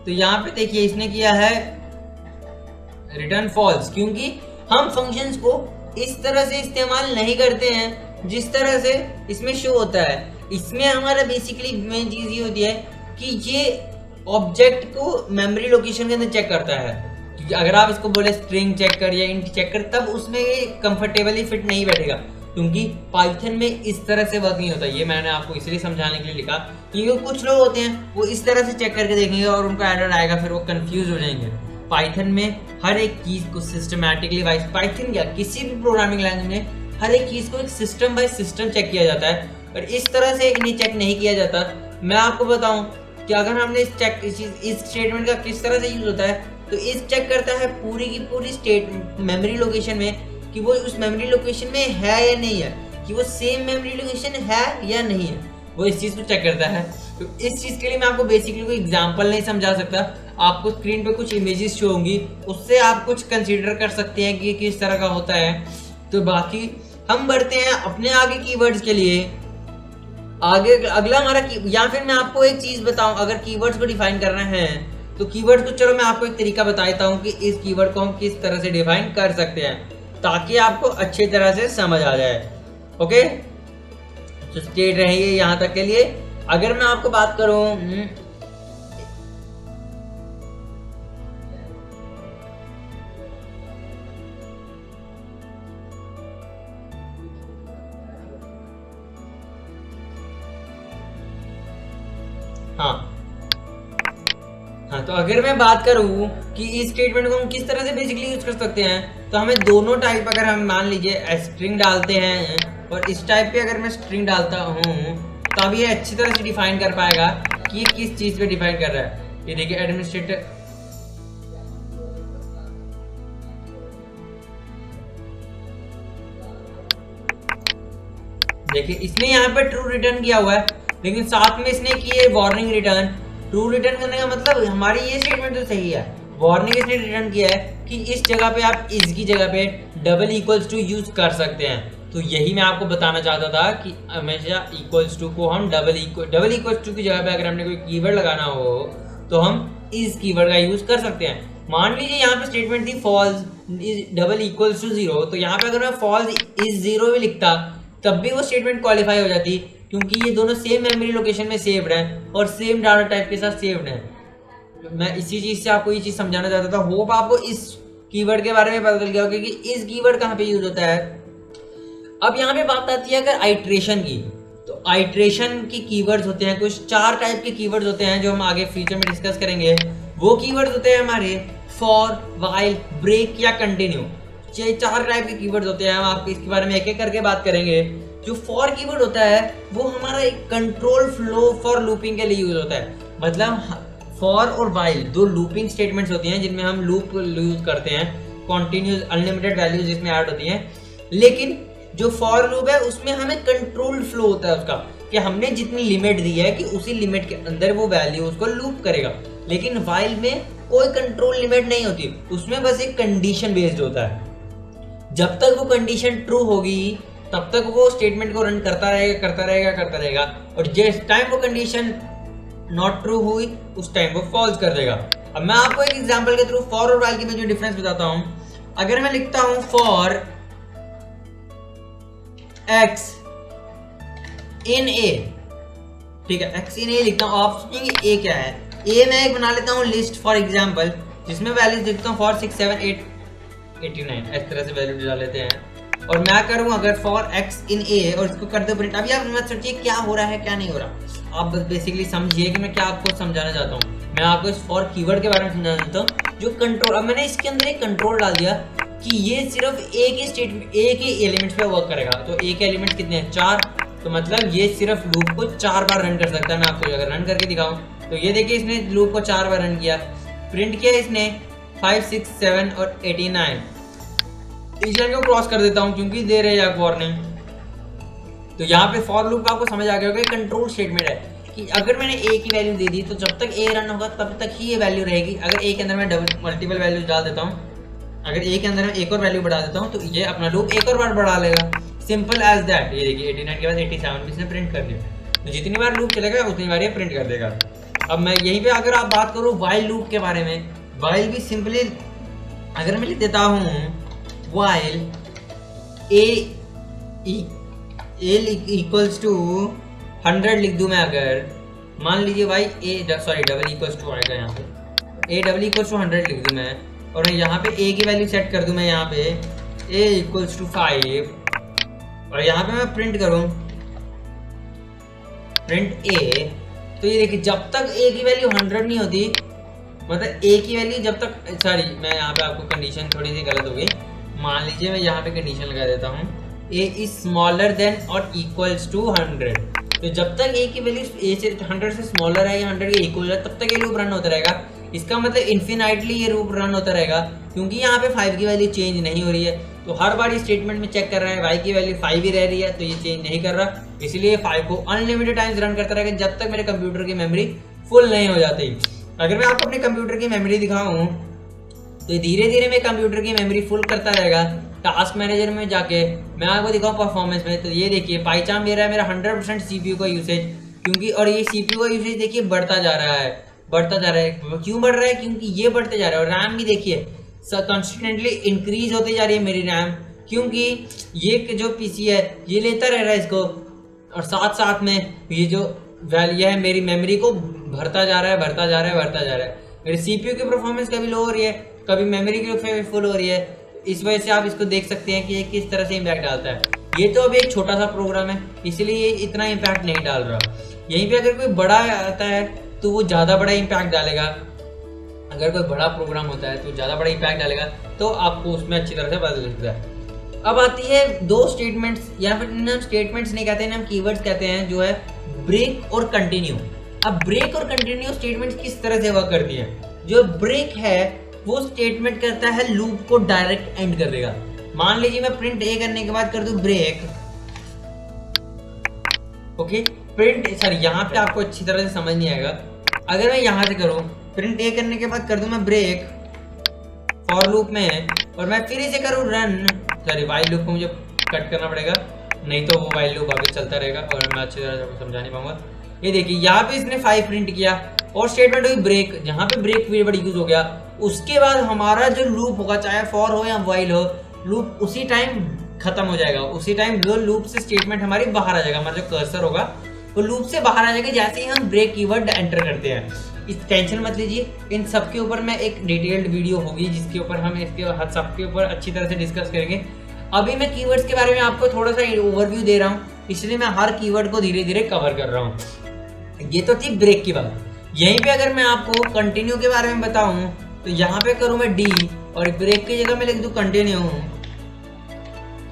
तो यहाँ पे देखिए इसने किया है रिटर्न फॉल्स, क्योंकि हम फंक्शंस को इस तरह से इस्तेमाल नहीं करते हैं जिस तरह से इसमें शो होता है। इसमें हमारा बेसिकली मेन चीज ये होती है कि ये ऑब्जेक्ट को मेमोरी लोकेशन के अंदर चेक करता है। क्योंकि अगर आप इसको बोले स्ट्रिंग चेक कर या इंट चेक कर, तब उसमें ये कंफर्टेबली फिट नहीं बैठेगा, क्योंकि पाइथन में इस तरह से वर्क नहीं होता। ये मैंने आपको इसलिए समझाने के लिए लिखा, क्योंकि कुछ लोग होते हैं वो इस तरह से चेक करके देखेंगे और उनको एरर आएगा, फिर वो कंफ्यूज हो जाएंगे। पाइथन में हर एक चीज को सिस्टमैटिकली वाइज, पाइथन क्या किसी भी प्रोग्रामिंग लैंग्वेज में हर एक चीज को एक सिस्टम बाय सिस्टम चेक किया जाता है, और इस तरह से इन्हें चेक नहीं किया जाता। मैं आपको बताऊं कि अगर हमने इस स्टेटमेंट का किस तरह से यूज होता है, तो इस चेक करता है पूरी की पूरी स्टेट मेमोरी लोकेशन में कि वो उस मेमोरी लोकेशन में है या नहीं है, कि वो सेम मेमोरी लोकेशन है या नहीं है, वो इस चीज को चेक करता है। तो इस चीज के लिए मैं आपको बेसिकली कोई एग्जांपल नहीं समझा सकता, आपको स्क्रीन पे कुछ इमेजेस शो होंगी, उससे आप कुछ कंसीडर कर सकते हैं कि किस तरह का होता है। तो बाकी हम बढ़ते हैं अपने आगे कीवर्ड्स के लिए। आगे अगला हमारा या फिर मैं आपको एक चीज बताऊं, अगर कीवर्ड्स को डिफाइन करना है तो कीवर्ड्स को चलो मैं आपको एक तरीका बता देता हूं कि इस कीवर्ड को हम किस तरह से डिफाइन कर सकते हैं, ताकि आपको अच्छी तरह से समझ आ जाए। ओके, तो स्टे रहिए यहाँ तक के लिए। अगर मैं आपको बात करूं हाँ, तो अगर मैं बात करूं कि इस स्टेटमेंट को हम किस तरह से बेसिकली यूज कर सकते हैं, तो हमें दोनों टाइप, अगर हम मान लीजिए स्ट्रिंग डालते हैं और इस टाइप पे अगर मैं स्ट्रिंग डालता हूं, तब ये अच्छी तरह से डिफाइन कर पाएगा कि ये किस चीज पे डिफाइन कर रहा है। ये देखिए एडमिनिस्ट्रेटर, देखिए इसने यहाँ पे ट्रू रिटर्न किया हुआ है, लेकिन साथ में इसने की है वार्निंग रिटर्न। ट्रू रिटर्न करने का मतलब हमारी ये स्टेटमेंट तो सही है, वार्निंग इसने रिटर्न किया है कि इस जगह पे आप इसकी जगह पे डबल इक्वल्स टू यूज कर सकते हैं। तो यही मैं आपको बताना चाहता था कि हमेशा इक्वल्स टू को हम डबल इक्वल्स टू की जगह पे अगर हमने कोई कीवर्ड लगाना हो तो हम इस कीवर्ड का यूज कर सकते हैं। मान लीजिए यहाँ पे स्टेटमेंट थी false is double equals to 0, तो यहाँ पे अगर मैं फॉल्स इज 0 भी लिखता तब भी वो स्टेटमेंट क्वालिफाई हो जाती, क्योंकि ये दोनों सेम मेमोरी लोकेशन में सेव्ड हैं और सेम डाटा टाइप के साथ सेव्ड हैं। मैं इसी चीज से आपको ये चीज समझाना चाहता था। होप आपको इस कीवर्ड के बारे में पता चल गया होगा कि इस कीवर्ड कहाँ पे यूज होता है। अब यहाँ पे बात आती है अगर आइट्रेशन की, तो आइट्रेशन की कीवर्ड्स होते हैं कुछ 4 टाइप के कीवर्ड्स होते हैं जो हम आगे फ्यूचर में डिस्कस करेंगे। वो कीवर्ड्स होते हैं हमारे फॉर, व्हाइल, ब्रेक या कंटिन्यू। ये 4 टाइप के कीवर्ड्स होते हैं, हम आपको इसके बारे में एक एक करके बात करेंगे। जो फॉर कीवर्ड होता है वो हमारा एक कंट्रोल फ्लो फॉर लूपिंग के लिए यूज होता है। मतलब फॉर और व्हाइल 2 लूपिंग स्टेटमेंट्स होती हैं जिनमें हम लूप यूज करते हैं, कॉन्टिन्यूस अनलिमिटेड वैल्यूज जिसमें ऐड होती हैं। लेकिन जो फॉर लूप है उसमें हमें कंट्रोल फ्लो होता है उसका, कि हमने जितनी लिमिट दी है कि उसी लिमिट के अंदर वो वैल्यू उसको लूप करेगा। लेकिन व्हाइल में कोई कंट्रोल लिमिट नहीं होती, उसमें बस एक कंडीशन बेस्ड होता है। जब तक वो कंडीशन ट्रू होगी तब तक वो स्टेटमेंट को रन करता रहेगा, और जिस टाइम वो कंडीशन नॉट ट्रू हुई उस टाइम वो फॉल्स कर देगा। अब मैं आपको एक एग्जांपल के थ्रू फॉर और व्हाइल के बीच में डिफरेंस बताता हूं। अगर मैं लिखता हूं फॉर x in a, ठीक है, x in a लिखता हूं, आप सोचेंगे a क्या है। a मैं एक बना लेता हूं लिस्ट फॉर एग्जांपल, जिसमें वैल्यूज लिखता हूं फॉर 6 7 8 89, इस तरह से वैल्यू डाल लेते हैं। और मैं करूं अगर फॉर x in a और इसको कर दो प्रिंट। अभी आप मत सोचिए क्या हो रहा है क्या नहीं हो रहा, आप बस बेसिकली समझिए कि मैं क्या आपको समझाना चाहता हूं। मैं आपको इस फॉर कीवर्ड के बारे में समझाना चाहता हूं। जो कंट्रोल, अब मैंने इसके अंदर एक कंट्रोल डाल दिया कि ये सिर्फ एक ही स्टेटमेंट, एक ही एलिमेंट्स पे वर्क करेगा। तो एक एलिमेंट कितने हैं 4, तो मतलब ये सिर्फ लूप को 4 बार रन कर सकता है। मैं आपको अगर रन करके दिखाऊं तो ये देखिए इसने लूप को 4 बार रन किया, प्रिंट किया इसने 5 6 7 और 89। इस लाइन को क्रॉस कर देता हूँ क्योंकि दे रहे हैं वार्निंग। तो यहाँ पे फॉर लूप का आपको समझ आ गया होगा, कंट्रोल स्टेटमेंट है कि अगर मैंने ए की वैल्यू दे दी तो जब तक ए रन होगा तब तक ही ये वैल्यू रहेगी। अगर ए के अंदर मैं डबल मल्टीपल वैल्यू डाल देता हूँ, अगर ए के अंदर मैं एक और वैल्यू बढ़ा देता हूँ तो ये अपना लूप एक और बार बढ़ा लेगा। Simple as that. ये देखिए 89 के बाद 87 भी इसने प्रिंट कर दिया, तो जितनी बार लूप चलेगा उतनी बार ये प्रिंट कर देगा। अब मैं यहीं पे अगर आप बात करूँ वाइल लूप के बारे में, वाइल भी सिंपली अगर मैं लिख देता हूँ वाइल ए इक्वल्स टू 100 लिख दूं मैं, अगर मान लीजिए भाई डबल इक्वल्स टू आएगा, यहाँ पे ए डबल इक्वल्स टू 100 लिख दूं मैं, और यहाँ पे ए की वैल्यू सेट कर दूं मैं यहाँ पे ए इक्वल्स टू 5, और यहाँ पे मैं प्रिंट करूं प्रिंट ए। तो ये देखिए जब तक ए की वैल्यू 100 नहीं होती, मतलब ए की वैल्यू जब तक, सॉरी मैं यहाँ पे आपको कंडीशन थोड़ी सी गलत हो गई। मान लीजिए मैं यहाँ पे कंडीशन लगा देता हूँ ए इज स्मॉलर देन और इक्वल्स टू 100। तो जब तक ए की वैल्यू ए से 100 से स्मॉलर है या 100 के इक्वल है तब तक ये लूप रन होता रहेगा। इसका मतलब इन्फिनाइटली ये लूप रन होता रहेगा, क्योंकि यहाँ पे 5 की वैल्यू चेंज नहीं हो रही है। तो हर बार इस स्टेटमेंट में चेक कर रहा है वाई की वैल्यू 5 ही रह रही है, तो ये चेंज नहीं कर रहा, इसलिए 5 को अनलिमिटेड टाइम्स रन करता रहेगा जब तक मेरे कंप्यूटर की मेमोरी फुल नहीं हो जाती। अगर मैं आपको अपने कंप्यूटर की मेमोरी दिखाऊं तो धीरे धीरे मेरे कंप्यूटर की मेमोरी फुल करता रहेगा। टास्क मैनेजर में जाके मैं आपको दिखाऊं परफॉर्मेंस में, तो ये देखिए पाईचार्म दे रहा है मेरा 100% सीपीयू का यूसेज, क्योंकि और ये सीपीयू का यूसेज देखिए बढ़ता जा रहा है, बढ़ता जा रहा है। क्यों बढ़ रहा है? क्योंकि ये बढ़ते जा रहा है। और रैम भी देखिए कंसिस्टेंटली इंक्रीज होती जा रही है मेरी रैम, क्योंकि ये जो पीसी है ये लेता रह रहा है इसको, और साथ साथ में ये जो वैल्यू है मेरी मेमोरी को भरता जा रहा है, भरता जा रहा है, भरता जा रहा है। मेरी सीपीयू की परफॉर्मेंस कभी लो हो रही है, कभी मेमोरी की फुल हो रही है। इस वजह से आप इसको देख सकते हैं कि ये किस तरह से इम्पैक्ट डालता है। ये तो अभी एक छोटा सा प्रोग्राम है, इसलिए ये इतना इम्पैक्ट नहीं डाल रहा। यहीं पे अगर कोई बड़ा आता है तो वो ज़्यादा बड़ा इम्पैक्ट डालेगा। अगर कोई बड़ा प्रोग्राम होता है तो ज़्यादा बड़ा इम्पैक्ट डालेगा, तो आपको उसमें अच्छी तरह से पता लगता है। अब आती है दो स्टेटमेंट्स, या फिर हम स्टेटमेंट्स नहीं कहते हैं, हम कीवर्ड्स कहते हैं, जो है ब्रेक और कंटिन्यू। अब ब्रेक और कंटिन्यू स्टेटमेंट्स किस तरह से वर्क करती है? जो ब्रेक है वो स्टेटमेंट करता है लूप को डायरेक्ट एंड कर देगा। मान लीजिए मैं प्रिंट ए करने के बाद कर दूं ब्रेक, ओके प्रिंट, सॉरी यहाँ पे आपको अच्छी तरह से समझ नहीं आएगा। अगर मैं यहाँ से करूँ प्रिंट ए करने के बाद कर दूं मैं ब्रेक फॉर लूप में, और मैं फिर इसे करूँ रन, सॉरी वाइल लूप को मुझे कट करना पड़ेगा, नहीं तो वो वाइल लूप आगे चलता रहेगा और मैं अच्छी तरह से समझा नहीं पाऊंगा। ये देखिए यहाँ पे इसने 5 प्रिंट किया और स्टेटमेंट हुई ब्रेक, जहाँ पे ब्रेक कीवर्ड यूज हो गया। उसके बाद हमारा जो लूप होगा, चाहे फॉर हो या वाइल हो, लूप उसी टाइम खत्म हो जाएगा। उसी टाइम जो लूप से स्टेटमेंट हमारी बाहर आ जाएगा, हमारा जो कर्सर होगा वो लूप से बाहर आ जाएगा जैसे ही हम ब्रेक कीवर्ड एंटर करते हैं। इस टेंशन मत लीजिए, इन सब के ऊपर मैं एक डिटेल्ड वीडियो होगी जिसके ऊपर हम इसके हर सब के ऊपर अच्छी तरह से डिस्कस करेंगे। अभी मैं कीवर्ड्स के बारे में आपको थोड़ा सा ओवरव्यू दे रहा हूँ, इसलिए मैं हर कीवर्ड को धीरे धीरे कवर कर रहा हूँ। ये तो थी ब्रेक की बात। यहीं पे अगर मैं आपको कंटिन्यू के बारे में बताऊं तो यहाँ पे करूँ मैं डी और ब्रेक की जगह मैं लिख दूँ कंटिन्यू।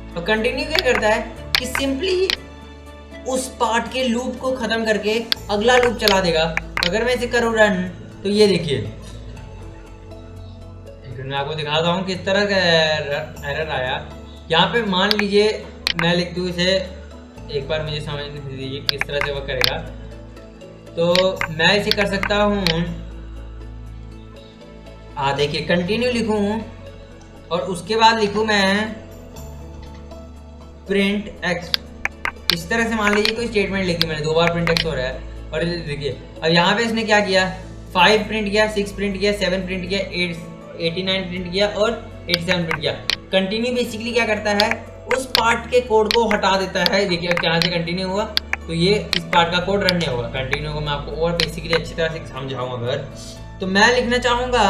और कंटिन्यू क्या करता है कि सिंपली उस पार्ट के लूप को खत्म करके अगला लूप चला देगा। अगर मैं इसे करूँ रन तो ये देखिए, मैं आपको दिखाता हूँ किस तरह का एरर आया। यहाँ पे मान लीजिए मैं लिख दूँ इसे, एक बार मुझे समझने दीजिए किस तरह से वह करेगा। तो मैं इसे कर सकता हूँ, देखिए कंटिन्यू लिखूँ और उसके बाद लिखूँ मैं प्रिंट एक्स। इस तरह से मान लीजिए कोई स्टेटमेंट लिखी मैंने, 2 बार प्रिंट एक्स हो रहा है। और देखिए अब यहाँ पे इसने क्या किया, 5 प्रिंट किया, 6 प्रिंट किया, 7 प्रिंट किया, 89 प्रिंट किया और 87 प्रिंट किया। कंटिन्यू बेसिकली क्या करता है, उस पार्ट के कोड को हटा देता है। देखिए यहाँ से कंटिन्यू हुआ तो ये इस पार्ट का कोड रन नहीं होगा। कंटिन्यू को मैं आपको और बेसिकली अच्छी तरह से समझाऊं अगर, तो मैं लिखना चाहूंगा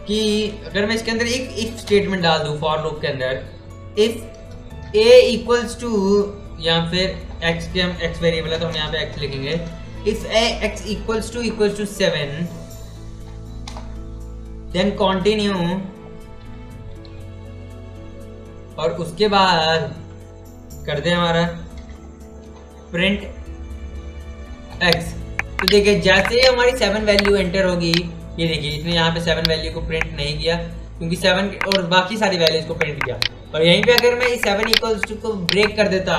कि अगर मैं इसके अंदर एक इफ स्टेटमेंट डाल दूं फॉर लूप के अंदर, इफ ए इक्वल्स टू, या फिर एक्स के हम एक्स वेरिएबल है तो हम यहाँ पे एक्स लिखेंगे, if a x equals to 7 then continue, और उसके बाद कर दे हमारा प्रिंट एक्स। तो देखिए जैसे ही हमारी 7 वैल्यू एंटर होगी, ये देखिए इसने यहाँ पे 7 वैल्यू को प्रिंट नहीं किया, क्योंकि 7 और बाकी सारी वैल्यूज को प्रिंट किया। और यहीं पे अगर मैं इस 7 इक्वल्स टू को ब्रेक कर देता,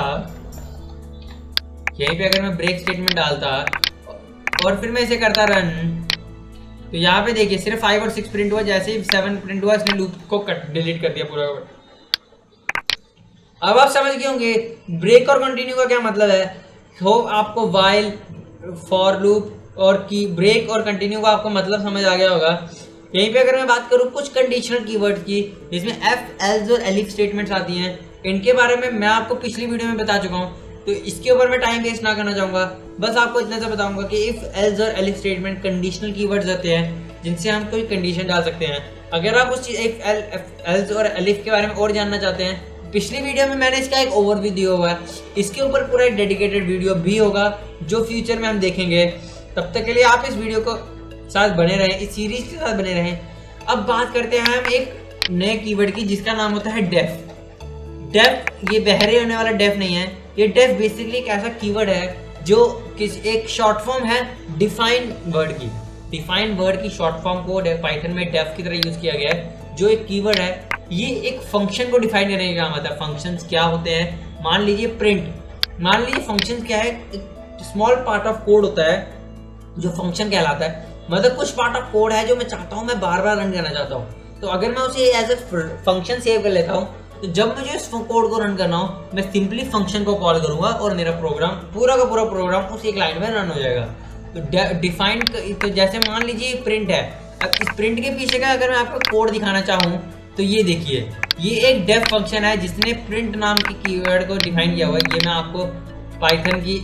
यहीं पे अगर मैं ब्रेक स्टेटमेंट डालता और फिर मैं इसे करता रन, तो यहाँ पे देखिए सिर्फ 5 और 6 प्रिंट हुआ। जैसे ही 7 प्रिंट हुआ इसने लूप को डिलीट कर दिया पूरा। अब आप समझ गए होंगे ब्रेक और कंटिन्यू का क्या मतलब है। हो आपको वाइल, फॉर लूप और की ब्रेक और कंटिन्यू का आपको मतलब समझ आ गया होगा। यहीं पे अगर मैं बात करूँ कुछ कंडीशनल कीवर्ड्स की, जिसमें एफ, एल्स और एलिफ स्टेटमेंट्स आती हैं, इनके बारे में मैं आपको पिछली वीडियो में बता चुका हूँ, तो इसके ऊपर मैं टाइम वेस्ट ना करना चाहूँगा। बस आपको इतना सा बताऊंगा कि इफ, एल्स और एलिफ स्टेटमेंट कंडीशनल कीवर्ड्स होते हैं जिनसे हम कोई कंडीशन डाल सकते हैं। अगर आप उस इफ, एल्स और एलिफ के बारे में और जानना चाहते हैं, पिछली वीडियो में मैंने इसका एक ओवरव्यू दिया हुआ है, इसके ऊपर पूरा एक डेडिकेटेड वीडियो भी होगा जो फ्यूचर में हम देखेंगे। तब तक के लिए आप इस वीडियो को साथ बने रहें, इस सीरीज के साथ बने रहें। अब बात करते हैं हम एक नए कीवर्ड की जिसका नाम होता है डेफ। डेफ ये बहरे होने वाला डेफ नहीं है, ये डेफ बेसिकली एक ऐसा कीवर्ड है जो एक शॉर्ट फॉर्म है डिफाइन वर्ड की। डिफाइन वर्ड की शॉर्ट फॉर्म को पाइथन में डेफ की तरह यूज किया गया है। जो एक कीवर्ड है ये एक फंक्शन को डिफाइन करने का काम आता है। फंक्शंस क्या होते हैं, मान लीजिए प्रिंट, मान लीजिए फंक्शंस क्या है, स्मॉल पार्ट ऑफ कोड होता है जो फंक्शन कहलाता है। मतलब कुछ पार्ट ऑफ कोड है जो मैं चाहता हूँ मैं बार बार रन करना चाहता हूँ, तो अगर मैं उसे एज ए फंक्शन सेव कर लेता हूँ, तो जब मुझे इस कोड को रन करना हो मैं सिंपली फंक्शन को कॉल करूंगा और मेरा प्रोग्राम पूरा का पूरा प्रोग्राम उस एक लाइन में रन हो जाएगा। तो डिफाइंड, तो जैसे मान लीजिए प्रिंट है, अब इस प्रिंट के पीछे का अगर मैं आपको कोड दिखाना चाहूँ तो ये देखिए, ये एक डेफ फंक्शन है जिसने प्रिंट नाम के कीवर्ड को डिफाइन किया हुआ है। ये मैं आपको पाइथन की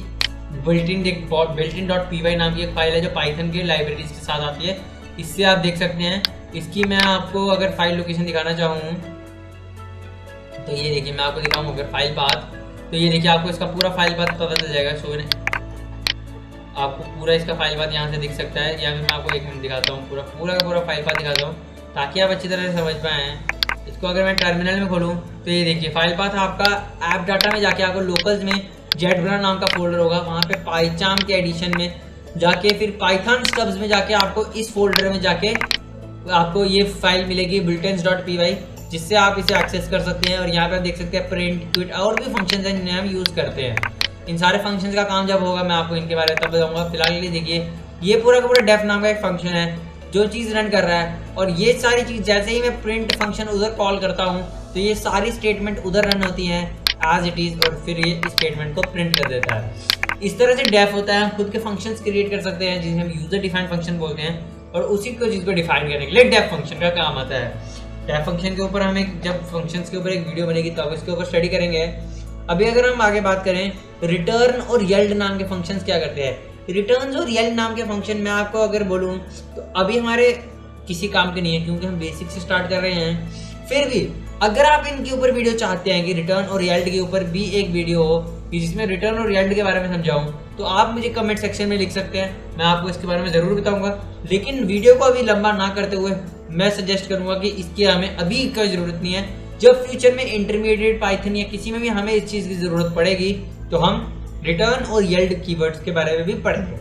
built-in.py नाम की एक फाइल है जो पाइथन की लाइब्रेरीज के साथ आती है, इससे आप देख सकते हैं। इसकी मैं आपको अगर फाइल लोकेशन दिखाना चाहूँ तो ये देखिए, मैं आपको दिखाऊँ अगर फाइल पाथ, तो ये देखिए आपको इसका पूरा फाइल पाथ पता चल जाएगा। सो आपको पूरा इसका फाइल पाथ यहाँ से दिख सकता है, या फिर मैं आपको एक मिनट दिखाता हूँ, पूरा का पूरा फाइल पाथ दिखाता हूँ ताकि आप अच्छी तरह से समझ पाएँ। इसको अगर मैं टर्मिनल में खोलूँ तो ये देखिए फाइल पाथ आपका ऐप डाटा में जाके आपको लोकल्स में जेटब्रा नाम का फोल्डर होगा, वहाँ पे पाइचार्म के एडिशन में जाके फिर पाइथन स्टब्स में जाके आपको इस फोल्डर में जाके आपको ये फाइल मिलेगी built-in.py, जिससे आप इसे एक्सेस कर सकते हैं। और यहाँ पे आप देख सकते हैं प्रिंट, क्विट और भी फंक्शंस हैं जिन्हें हम यूज़ करते हैं। इन सारे फंक्शंस का काम जब होगा मैं आपको इनके बारे में तब बताऊँगा। फिलहाल के लिए देखिए ये पूरा का पूरा डेफ नाम का एक फंक्शन है जो चीज़ रन कर रहा है, और ये सारी चीज़ जैसे ही मैं प्रिंट फंक्शन उधर कॉल करता हूँ तो ये सारी स्टेटमेंट उधर रन होती हैं एज इट इज़, और फिर ये इस स्टेटमेंट को प्रिंट कर देता है। इस तरह से डेफ होता है, हम खुद के फंक्शंस क्रिएट कर सकते हैं जिन्हें हम यूजर डिफाइन फंक्शन बोलते हैं, और उसी को चीज़ को डिफाइन करने के लिए डेफ फंक्शन का काम आता है। डेफ फंक्शन के ऊपर हम जब फंक्शंस के ऊपर एक वीडियो बनेगी तब इसके ऊपर स्टडी करेंगे। अभी अगर हम आगे बात करें रिटर्न और येल्ड नाम के फंक्शंस क्या करते हैं। रिटर्न और येल्ड नाम के फंक्शन मैं आपको अगर बोलूँ तो अभी हमारे किसी काम के नहीं है क्योंकि हम बेसिक से स्टार्ट कर रहे हैं। फिर भी अगर आप इनके ऊपर वीडियो चाहते हैं कि रिटर्न और येल्ड के ऊपर भी एक वीडियो हो कि जिसमें रिटर्न और येल्ड के बारे में समझाऊं, तो आप मुझे कमेंट सेक्शन में लिख सकते हैं, मैं आपको इसके बारे में ज़रूर बताऊंगा। लेकिन वीडियो को अभी लंबा ना करते हुए मैं सजेस्ट करूंगा कि इसकी हमें अभी कोई ज़रूरत नहीं है। जब फ्यूचर में इंटरमीडिएट पाइथन या किसी में भी हमें इस चीज़ की ज़रूरत पड़ेगी तो हम रिटर्न और येल्ड कीवर्ड्स के बारे में भी पढ़ेंगे।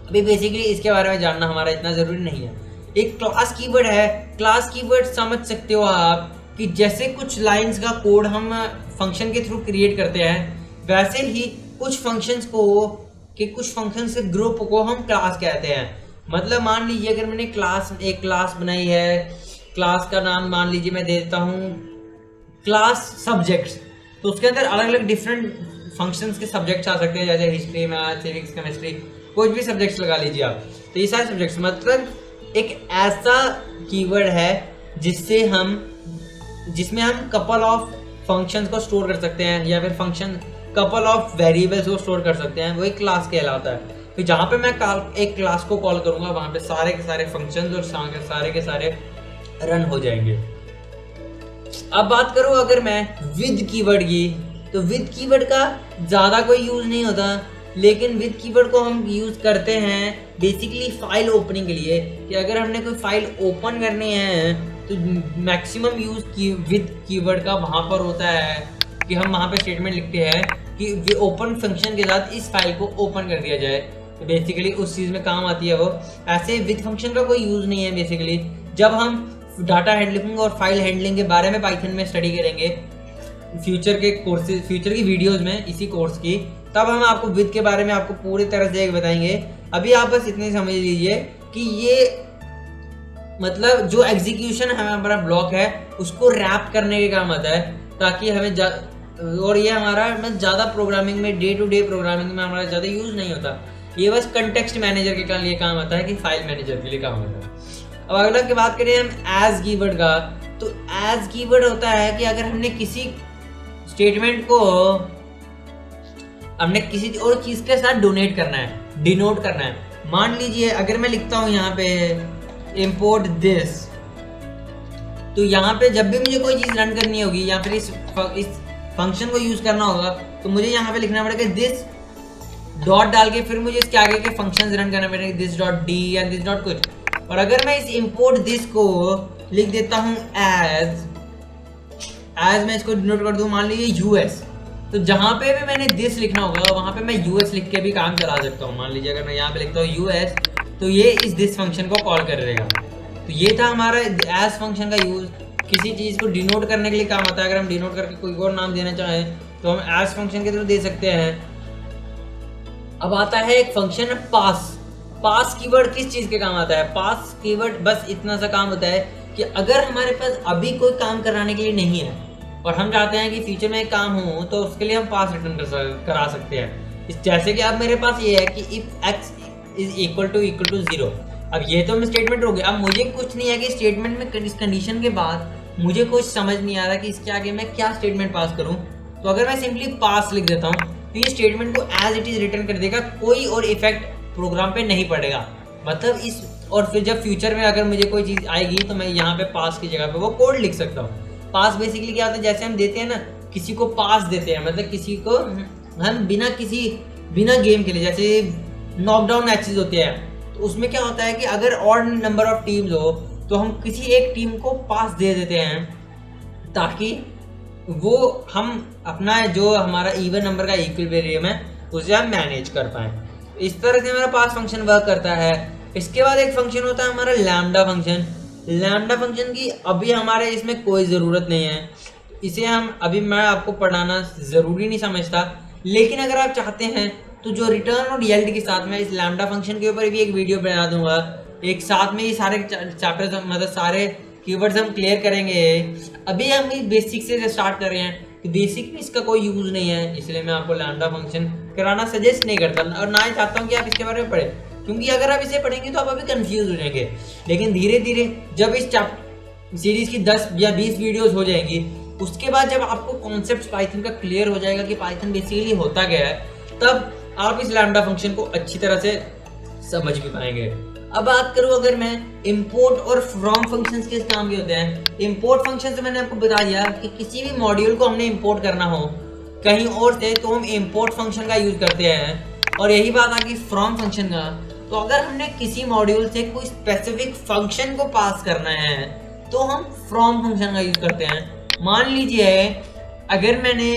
अभी बेसिकली इसके बारे में जानना हमारा इतना ज़रूरी नहीं है। एक क्लास कीवर्ड है, क्लास कीवर्ड समझ सकते हो आप कि जैसे कुछ लाइंस का कोड हम फंक्शन के थ्रू क्रिएट करते हैं, वैसे ही कुछ फंक्शंस के ग्रुप को हम क्लास कहते हैं। मतलब मान लीजिए अगर मैंने एक क्लास बनाई है, क्लास का नाम मान लीजिए मैं दे देता हूँ क्लास सब्जेक्ट्स, तो उसके अंदर अलग अलग डिफरेंट फंक्शंस के सब्जेक्ट्स आ सकते हैं, जैसे हिस्ट्री, मैथ, सिविक्स, केमिस्ट्री, कोई भी सब्जेक्ट्स लगा लीजिए आप। तो ये सारे सब्जेक्ट्स मतलब एक ऐसा कीवर्ड है जिसमें हम कपल ऑफ फंक्शंस को स्टोर कर सकते हैं, या फिर कपल ऑफ वेरिएबल्स को स्टोर कर सकते हैं, वो एक क्लास कहलाता है। तो जहाँ पे मैं एक क्लास को कॉल करूँगा वहाँ पे सारे के सारे फंक्शंस और सारे के सारे रन हो जाएंगे। अब बात करूँ अगर मैं विद कीवर्ड की, तो विद कीवर्ड का ज़्यादा कोई यूज़ नहीं होता, लेकिन विद कीवर्ड को हम यूज़ करते हैं बेसिकली फाइल ओपनिंग के लिए, कि अगर हमने कोई फाइल ओपन करनी है तो मैक्सिमम यूज़ विद कीवर्ड का वहाँ पर होता है कि हम वहाँ पे स्टेटमेंट लिखते हैं कि ओपन फंक्शन के साथ इस फाइल को ओपन कर दिया जाए, तो बेसिकली उस चीज़ में काम आती है वो। ऐसे विद फंक्शन का कोई यूज़ नहीं है बेसिकली। जब हम डाटा हैंडलिंग और फाइल हैंडलिंग के बारे में पाइथन में स्टडी करेंगे फ्यूचर की वीडियोस में इसी कोर्स की। तब हम आपको विद के बारे में आपको पूरी तरह से बताएंगे। अभी आप बस इतनी समझ लीजिए कि ये मतलब जो एग्जीक्यूशन हमारा ब्लॉक है उसको रैप करने के काम आता है, ताकि हमें और ये हमारा ज़्यादा प्रोग्रामिंग में डे टू डे प्रोग्रामिंग में हमारा ज़्यादा यूज़ नहीं होता। ये बस कंटेक्स्ट मैनेजर के लिए काम आता है कि फाइल मैनेजर के लिए काम होता है। अब अगला की बात करें हम एज कीवर्ड का, तो एज कीवर्ड होता है कि अगर हमने किसी स्टेटमेंट को हमने किसी और चीज के साथ डोनेट करना है, डिनोट करना है। मान लीजिए अगर मैं लिखता हूं यहाँ पे import this, तो यहाँ पे जब भी मुझे कोई चीज रन करनी होगी या फिर इस फंक्शन को यूज करना होगा तो मुझे यहाँ पे लिखना पड़ेगा दिस डॉट डाल के, फिर मुझे इसके आगे के फंक्शंस रन करना पड़ेगा दिस डॉट डी या दिस डॉट कुछ। और अगर मैं इस import this को लिख देता हूँ एज मैं इसको डिनोट कर दूं मान लीजिए यूएस, तो जहां पे भी मैंने दिस लिखना होगा वहां पे मैं यूएस लिख के भी काम चला सकता हूं। मान लीजिए अगर मैं यहाँ पे लिखता हूँ यूएस तो ये इस दिस फंक्शन को कॉल कर देगा। तो ये था हमारा एज फंक्शन का यूज, किसी चीज को डिनोट करने के लिए काम आता है। अगर हम डिनोट करके कोई और नाम देना चाहें तो हम एज फंक्शन के थ्रू दे सकते हैं। अब आता है एक फंक्शन पास। पास कीवर्ड किस चीज के काम आता है? पास कीवर्ड बस इतना सा काम होता है कि अगर हमारे पास अभी कोई काम कराने के लिए नहीं है और हम चाहते हैं कि फ्यूचर में एक काम हो तो उसके लिए हम पास रिटर्न करा सकते हैं। जैसे कि अब मेरे पास ये है कि if x is equal to 0। अब ये तो मैं स्टेटमेंट हो गया। अब मुझे कुछ नहीं है कि स्टेटमेंट में इस कंडीशन के बाद मुझे कुछ समझ नहीं आ रहा कि इसके आगे मैं क्या स्टेटमेंट पास करूं। तो अगर मैं सिंपली पास लिख देता हूं तो ये स्टेटमेंट को एज इट इज रिटर्न कर देगा, कोई और इफेक्ट प्रोग्राम पे नहीं पड़ेगा। मतलब इस और फिर जब फ्यूचर में अगर मुझे कोई चीज़ आएगी तो मैं यहाँ पे पास की जगह पे वो कोड लिख सकता हूँ। पास बेसिकली क्या होता है, जैसे हम देते हैं ना किसी को पास देते हैं, मतलब किसी को हम बिना गेम खेले, जैसे नॉकडाउन मैचेस होते हैं तो उसमें क्या होता है कि अगर ऑड नंबर ऑफ टीम्स हो तो हम किसी एक टीम को पास दे देते हैं ताकि वो हम अपना जो हमारा इवन नंबर का इक्विलिब्रियम है उसे हम मैनेज कर पाएँ। इस तरह से हमारा पास फंक्शन वर्क करता है। इसके बाद एक फंक्शन होता है हमारा लैम्डा फंक्शन। लैम्डा फंक्शन की अभी हमारे इसमें कोई ज़रूरत नहीं है, इसे हम अभी मैं आपको पढ़ाना ज़रूरी नहीं समझता। लेकिन अगर आप चाहते हैं तो जो रिटर्न और येल्ड के साथ में इस लैम्डा फंक्शन के ऊपर भी एक वीडियो बना दूंगा। एक साथ में ये सारे चैप्टर्स मतलब सारे कीवर्ड्स हम क्लियर करेंगे। अभी हम बेसिक से स्टार्ट कर रहे हैं, बेसिक में इसका कोई यूज़ नहीं है, इसलिए मैं आपको लैम्डा फंक्शन कराना सजेस्ट नहीं करता और ना ही चाहता हूँ कि आप इसके बारे में पढ़ें, क्योंकि अगर आप इसे पढ़ेंगे तो आप अभी कंफ्यूज हो जाएंगे। लेकिन धीरे धीरे जब इस सीरीज की 10 या 20 वीडियोस हो जाएंगी, उसके बाद जब आपको कॉन्सेप्ट पाइथन का क्लियर हो जाएगा कि पाइथन बेसिकली होता क्या है, तब आप इस लैम्डा फंक्शन को अच्छी तरह से समझ भी पाएंगे। अब बात करूँ अगर मैं इंपोर्ट और फ्रॉम फंक्शंस के काम भी होते हैं। इंपोर्ट फंक्शन से मैंने आपको बता दिया कि किसी भी मॉड्यूल को हमने इंपोर्ट करना हो कहीं और से तो हम इंपोर्ट फंक्शन का यूज करते हैं। और यही बात आ गई फ्रॉम फंक्शन का, तो अगर हमने किसी मॉड्यूल से कोई स्पेसिफिक फंक्शन को पास करना है तो हम फ्रॉम फंक्शन का यूज करते हैं। मान लीजिए अगर मैंने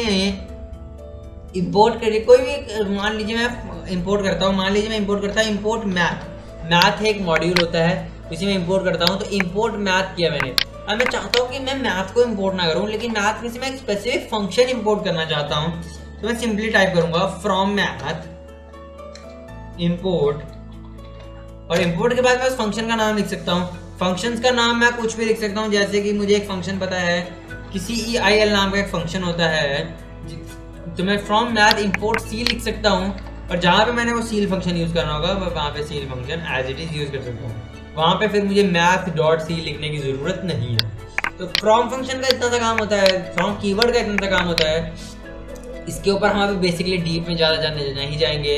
इंपोर्ट करी कोई भी, मान लीजिए मैं इंपोर्ट करता हूँ, मान लीजिए मैं इंपोर्ट करता हूँ इंपोर्ट मैथ एक मॉड्यूल होता है, इसे मैं इंपोर्ट करता हूँ। तो इंपोर्ट मैथ किया मैंने। अब मैं चाहता हूँ कि मैं मैथ को इंपोर्ट ना करूँ, लेकिन मैथ में से मैं एक स्पेसिफिक फंक्शन इंपोर्ट करना चाहता हूँ, तो मैं सिंपली टाइप करूँगा फ्रॉम मैथ इंपोर्ट, और इंपोर्ट के बाद मैं उस फंक्शन का नाम लिख सकता हूँ। फंक्शंस का नाम मैं कुछ भी लिख सकता हूँ, जैसे कि मुझे एक फंक्शन पता है किसी EIL नाम का एक फंक्शन होता है, तो मैं फ्रॉम मैथ इंपोर्ट सी लिख सकता हूँ। और जहाँ पे मैंने वो सील फंक्शन यूज़ करना होगा वहाँ पे ceil function as it is use कर सकता हूँ। वहाँ पे फिर मुझे मैथ डॉट सी लिखने की ज़रूरत नहीं है। तो फ्रॉम फंक्शन का इतना सा काम होता है, फ्रॉम कीवर्ड का इतना सा काम होता है। इसके ऊपर हम अभी बेसिकली डीप में ज़्यादा जाने नहीं जाएंगे।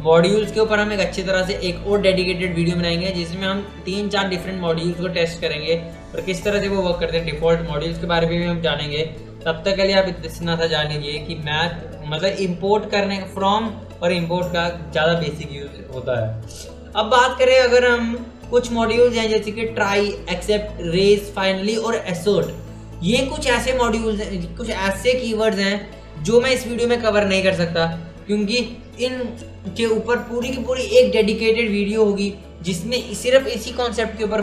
मॉड्यूल्स के ऊपर हम एक अच्छी तरह से एक और डेडिकेटेड वीडियो बनाएंगे जिसमें हम 3-4 डिफरेंट मॉड्यूल्स को टेस्ट करेंगे और किस तरह से वो वर्क करते हैं। डिफॉल्ट मॉड्यूल्स के बारे में भी हम जानेंगे। तब तक के लिए आप इतना सा जान लीजिए कि मैथ मतलब इंपोर्ट करने फ्रॉम और इंपोर्ट का ज़्यादा बेसिक यूज होता है। अब बात करें अगर हम कुछ मॉड्यूल्स हैं जैसे कि ट्राई, एक्सेप्ट, रेज, फाइनली और एसोर्ट, ये कुछ ऐसे मॉड्यूल्स हैं, कुछ ऐसे कीवर्ड्स हैं जो मैं इस वीडियो में कवर नहीं कर सकता, क्योंकि इन के ऊपर पूरी की पूरी एक डेडिकेटेड वीडियो होगी जिसमें सिर्फ इसी कॉन्सेप्ट के ऊपर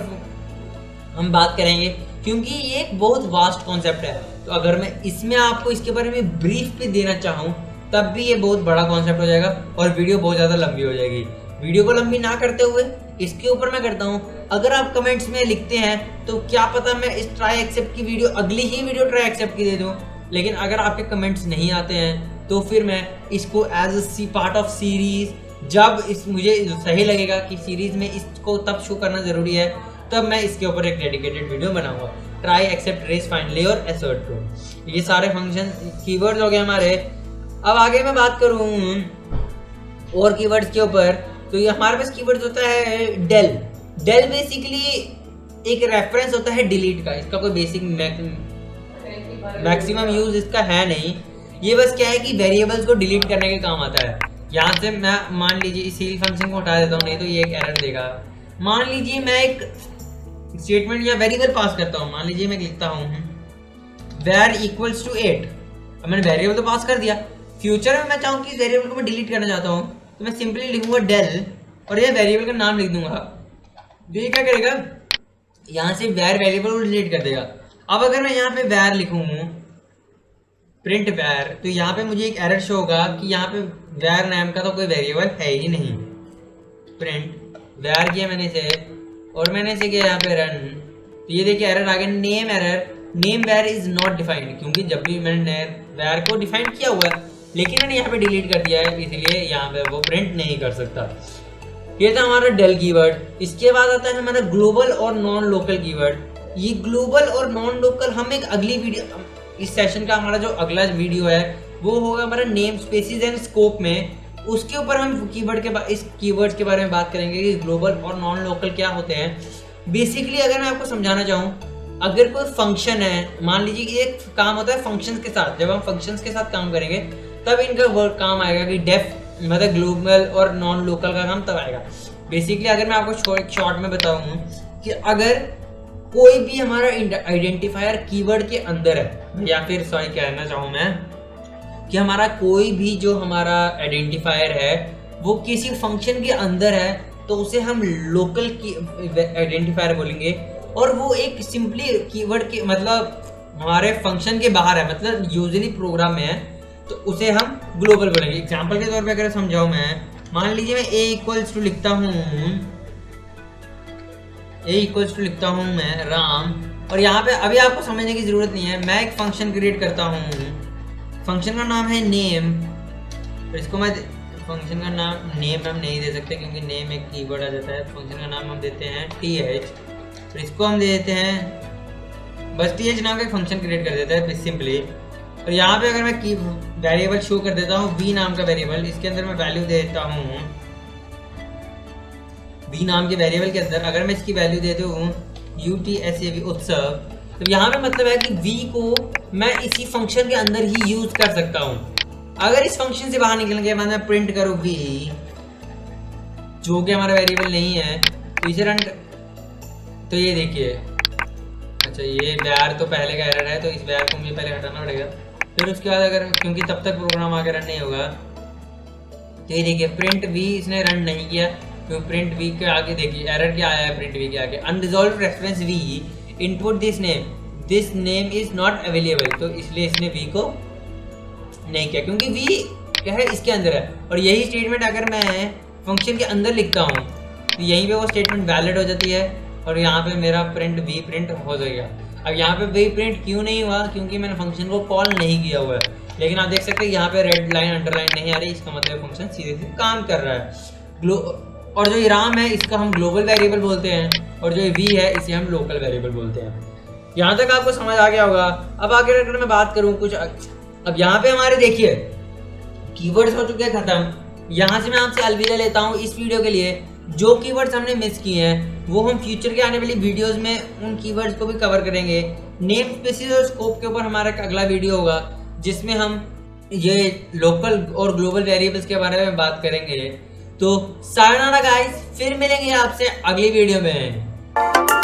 हम बात करेंगे, क्योंकि ये एक बहुत वास्ट कॉन्सेप्ट है। तो अगर मैं इसमें आपको इसके बारे में ब्रीफ भी देना चाहूँ तब भी ये बहुत बड़ा कॉन्सेप्ट हो जाएगा और वीडियो बहुत ज़्यादा लंबी हो जाएगी। वीडियो को लंबी ना करते हुए इसके ऊपर मैं करता हूँ, अगर आप कमेंट्स में लिखते हैं तो क्या पता मैं इस ट्राई एक्सेप्ट की वीडियो, अगली ही वीडियो ट्राई एक्सेप्ट की दे दूँ। लेकिन अगर आपके कमेंट्स नहीं आते हैं तो फिर मैं इसको as a part of series, जब मुझे सही लगेगा कि सीरीज में इसको तब शो करना ज़रूरी है, तब मैं इसके ऊपर एक डेडिकेटेड वीडियो बनाऊंगा। Try except raise find layer assert pro, ये सारे फंक्शन कीवर्ड्स हो गए हमारे। अब आगे मैं बात करूँ और कीवर्ड्स के ऊपर, तो ये हमारे पास कीवर्ड्स होता है डेल। डेल बेसिकली एक रेफरेंस होता है डिलीट का, इसका कोई बेसिक मैक्सिमम यूज इसका है नहीं। ये बस क्या है कि वेरिएबल्स को डिलीट करने के काम आता है। यहाँ से मैं मान लीजिए इस सील फंक्शन को हटा देता हूँ, नहीं तो ये एक एरर देगा। मान लीजिए मैं एक स्टेटमेंट या वेरिएबल पास करता हूँ, मान लीजिए मैं लिखता हूँ var इक्वल्स टू 8। अब मैंने वेरिएबल तो पास कर दिया, फ्यूचर में मैं चाहूँ कि वेरिएबल को मैं डिलीट करना चाहता हूँ तो मैं सिंपली लिखूंगा डेल और ये वेरिएबल का नाम लिख दूंगा। तो ये क्या करेगा, यहाँ से var वेरिएबल को डिलीट कर देगा। अब अगर मैं यहाँ पे var लिखूँ प्रिंट var, तो यहाँ पे मुझे एक एरर शो होगा कि यहाँ पे var नाम का तो कोई वेरिएबल है ही नहीं। प्रिंट var किया मैंने इसे और मैंने इसे किया यहाँ पे रन, तो ये देखिए एरर आ गया, name error, name var is not defined, क्योंकि जब भी मैंने var को डिफाइन किया हुआ है लेकिन मैंने यहाँ पे डिलीट कर दिया है, इसलिए यहाँ पे वो प्रिंट नहीं कर सकता। ये था हमारा डेल कीवर्ड। इसके बाद आता है हमारा ग्लोबल और नॉन लोकल कीवर्ड। ये ग्लोबल और नॉन लोकल हम एक अगली वीडियो, इस सेशन का हमारा जो अगला वीडियो है वो होगा हमारा नेम स्पेसिस एंड स्कोप में। उसके ऊपर हम इस कीवर्ड्स के बारे में बात करेंगे कि ग्लोबल और नॉन लोकल क्या होते हैं। बेसिकली अगर मैं आपको समझाना चाहूँ, अगर कोई फंक्शन है, मान लीजिए एक काम होता है फंक्शंस के साथ, जब हम फंक्शंस के साथ काम करेंगे तब इनका वर्क काम आएगा कि डेफ मतलब ग्लोबल और नॉन लोकल का काम तब आएगा। बेसिकली अगर मैं आपको एक शॉर्ट में बताऊं कि अगर कोई भी हमारा आइडेंटिफायर कीवर्ड के अंदर है, या फिर सॉरी कहना चाहूँ मैं कि हमारा कोई भी जो हमारा आइडेंटिफायर है वो किसी फंक्शन के अंदर है, तो उसे हम लोकल की आइडेंटिफायर बोलेंगे। और वो एक सिंपली कीवर्ड के मतलब हमारे फंक्शन के बाहर है, मतलब यूजुअली प्रोग्राम में है, तो उसे हम ग्लोबल बोलेंगे। एग्जांपल के तौर पे अगर समझाऊं मैं, मान लीजिए मैं a इक्वल्स टू लिखता हूँ मैं राम, और यहाँ पे अभी आपको समझने की जरूरत नहीं है, मैं एक फंक्शन क्रिएट करता हूँ, फंक्शन का नाम है नेम। और इसको मैं फंक्शन का नाम नेम हम नहीं दे सकते क्योंकि नेम एक कीवर्ड आ जाता है। फंक्शन का नाम हम देते हैं th, तो इसको हम दे देते हैं बस th नाम का एक फंक्शन क्रिएट कर देता है सिंपली। और यहाँ पे अगर मैं की वेरिएबल शो कर देता हूँ v नाम का वेरिएबल, इसके अंदर मैं वैल्यू दे देता हूँ v नाम के वेरिएबल के अंदर अगर मैं इसकी वैल्यू देता हूँ UTSAV उत्सव, तो यहाँ पे मतलब है कि v को मैं इसी फंक्शन के अंदर ही यूज कर सकता हूँ। अगर इस फंक्शन से बाहर निकलने के बाद मैं प्रिंट करूँ v, जो कि हमारा वेरिएबल नहीं है, तो इसे रन तो ये देखिए, अच्छा ये var तो पहले का एरर है, तो इस var को मुझे पहले हटाना पड़ेगा। फिर उसके बाद अगर, क्योंकि तब तक प्रोग्राम आगे रन नहीं होगा, तो ये देखिए प्रिंट v इसने रन नहीं किया, तो प्रिंट v के आगे देखिए एरर क्या आया है, प्रिंट v के आगे unresolved reference v input this name is not available, तो इसलिए इसने v को नहीं किया क्योंकि v क्या है इसके अंदर है। और यही स्टेटमेंट अगर मैं फंक्शन के अंदर लिखता हूँ तो यहीं पे वो स्टेटमेंट वैलिड हो जाती है और यहाँ पे मेरा प्रिंट v प्रिंट हो जाएगा। अब यहाँ पे v प्रिंट क्यों नहीं हुआ, क्योंकि मैंने फंक्शन को कॉल नहीं किया हुआ है। लेकिन आप देख सकते हैं यहाँ पे रेड लाइन अंडरलाइन नहीं आ रही, इसका मतलब फंक्शन सीधे से काम कर रहा है। और जो ये राम है इसका हम ग्लोबल वेरिएबल बोलते हैं, और जो ये v है इसे हम लोकल वेरिएबल बोलते हैं। यहाँ तक आपको समझ आ गया होगा। अब आगे अगर मैं बात करूँ कुछ, अब यहाँ पे हमारे देखिए कीवर्ड्स हो चुके हैं खत्म। यहाँ से मैं आपसे अलविदा लेता हूँ इस वीडियो के लिए। जो कीवर्ड्स हमने मिस किए हैं वो हम फ्यूचर के आने वाली वीडियोस में उन कीवर्ड्स को भी कवर करेंगे। नेम स्पेसिस और स्कोप के ऊपर हमारा एक अगला वीडियो होगा जिसमें हम ये लोकल और ग्लोबल वेरिएबल्स के बारे में बात करेंगे। तो सायोनारा गाइस, फिर मिलेंगे आपसे अगली वीडियो में।